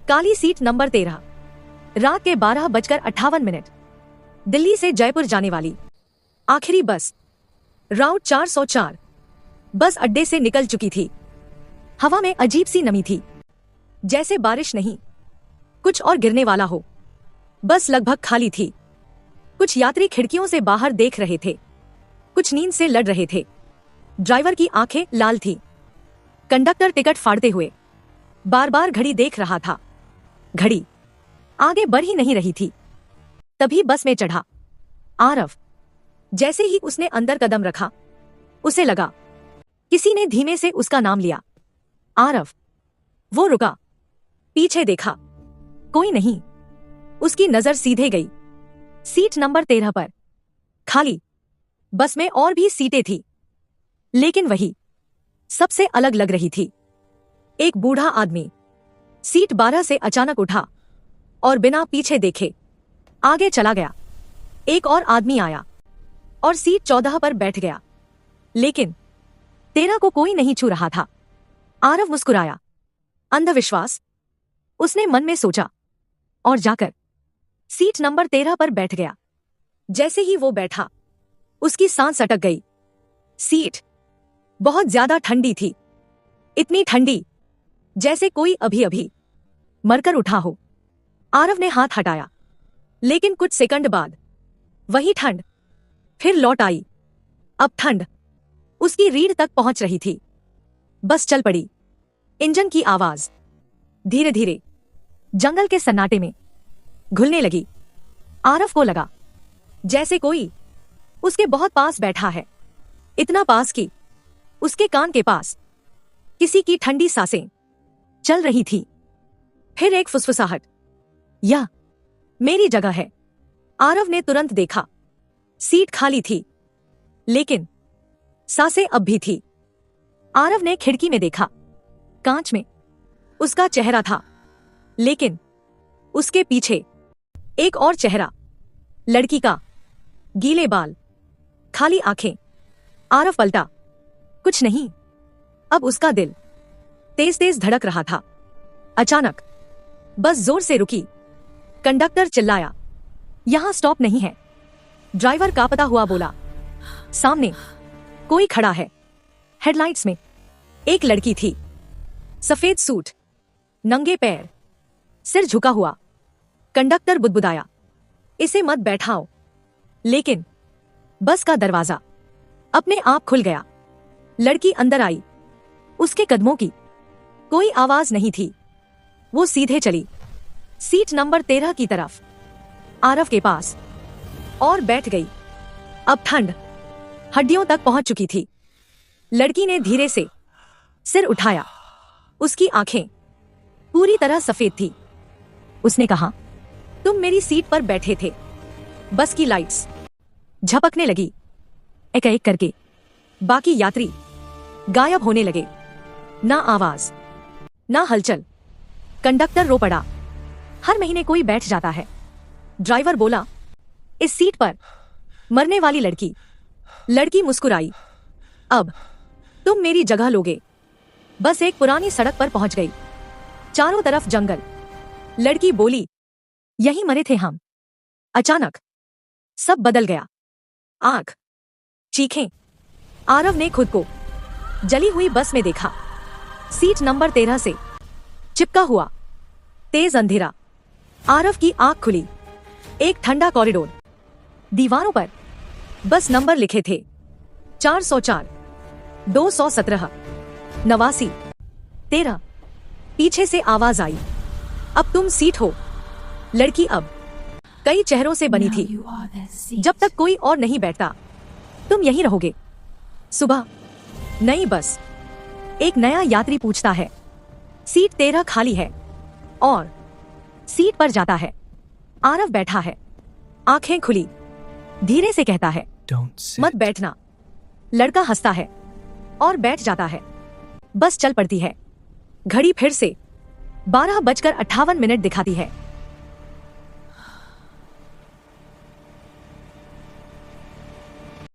काली seat number 13। रात के 12:58। दिल्ली से जयपुर जाने वाली आखिरी बस राउट 404 बस अड्डे से निकल चुकी थी। हवा में अजीब सी नमी थी, जैसे बारिश नहीं कुछ और गिरने वाला हो। बस लगभग खाली थी। कुछ यात्री खिड़कियों से बाहर देख रहे थे, कुछ नींद से लड़ रहे थे। ड्राइवर की आंखें लाल थी। कंडक्टर टिकट फाड़ते हुए बार बार घड़ी देख रहा था। घड़ी आगे बढ़ ही नहीं रही थी। तभी बस में चढ़ा आरव। जैसे ही उसने अंदर कदम रखा, उसे लगा किसी ने धीमे से उसका नाम लिया, आरव। वो रुका, पीछे देखा, कोई नहीं। उसकी नजर सीधे गई सीट नंबर 13 पर, खाली। बस में और भी सीटें थी, लेकिन वही सबसे अलग लग रही थी। एक बूढ़ा आदमी सीट 12 से अचानक उठा और बिना पीछे देखे आगे चला गया। एक और आदमी आया और सीट 14 पर बैठ गया, लेकिन 13 को कोई नहीं छू रहा था। आरव मुस्कुराया। अंधविश्वास, उसने मन में सोचा, और जाकर सीट नंबर 13 पर बैठ गया। जैसे ही वो बैठा, उसकी सांस अटक गई। सीट बहुत ज्यादा ठंडी थी, इतनी ठंडी जैसे कोई अभी अभी मरकर उठा हो। आरव ने हाथ हटाया, लेकिन कुछ सेकंड बाद वही ठंड फिर लौट आई। अब ठंड उसकी रीढ़ तक पहुंच रही थी। बस चल पड़ी। इंजन की आवाज धीरे धीरे जंगल के सन्नाटे में घुलने लगी। आरव को लगा जैसे कोई उसके बहुत पास बैठा है, इतना पास कि उसके कान के पास किसी की ठंडी सांसें चल रही थी। फिर एक फुसफुसाहट, यह मेरी जगह है। आरव ने तुरंत देखा, सीट खाली थी, लेकिन सांसें अब भी थी। आरव ने खिड़की में देखा। कांच में उसका चेहरा था, लेकिन उसके पीछे एक और चेहरा, लड़की का। गीले बाल, खाली आंखें। आरव पलटा, कुछ नहीं। अब उसका दिल तेज तेज धड़क रहा था। अचानक बस जोर से रुकी। कंडक्टर चिल्लाया, यहां स्टॉप नहीं है। ड्राइवर कांपता हुआ बोला, सामने कोई खड़ा है। हेडलाइट्स में एक लड़की थी, सफेद सूट, नंगे पैर, सिर झुका हुआ। कंडक्टर बुदबुदाया, इसे मत बैठाओ। लेकिन बस का दरवाजा अपने आप खुल गया। लड़की अंदर आई। उसके कदमों की कोई आवाज नहीं थी। वो सीधे चली सीट नंबर 13 की तरफ, आरव के पास, और बैठ गई। अब ठंड हड्डियों तक पहुंच चुकी थी। लड़की ने धीरे से सिर उठाया। उसकी आंखें पूरी तरह सफेद थी। उसने कहा, तुम मेरी सीट पर बैठे थे। बस की लाइट्स झपकने लगी, एक एक करके। बाकी यात्री गायब होने लगे। ना आवाज, ना हलचल। कंडक्टर रो पड़ा। हर महीने कोई बैठ जाता है। ड्राइवर बोला, इस सीट पर मरने वाली लड़की। लड़की मुस्कुराई, अब तुम मेरी जगह लोगे। बस एक पुरानी सड़क पर पहुंच गई। चारों तरफ जंगल। लड़की बोली, यहीं मरे थे हम। अचानक सब बदल गया। आंख, चीखें। आरव ने खुद को जली हुई बस में देखा। सीट नंबर 13 से चिपका हुआ तेज अंधेरा। आरव की आंख खुली। एक ठंडा कॉरिडोर। दीवारों पर बस नंबर लिखे थे, 404, 217, 89, 13। पीछे से आवाज आई, अब तुम सीट हो। लड़की अब कई चेहरों से बनी थी। जब तक कोई और नहीं बैठता, तुम यहीं रहोगे। सुबह, नई बस। एक नया यात्री पूछता है, सीट 13 खाली है, और सीट पर जाता है। आरव बैठा है, आंखें खुली। धीरे से कहता है, मत बैठना। लड़का हंसता है और बैठ जाता है। बस चल पड़ती है। घड़ी फिर से 12:58 दिखाती है।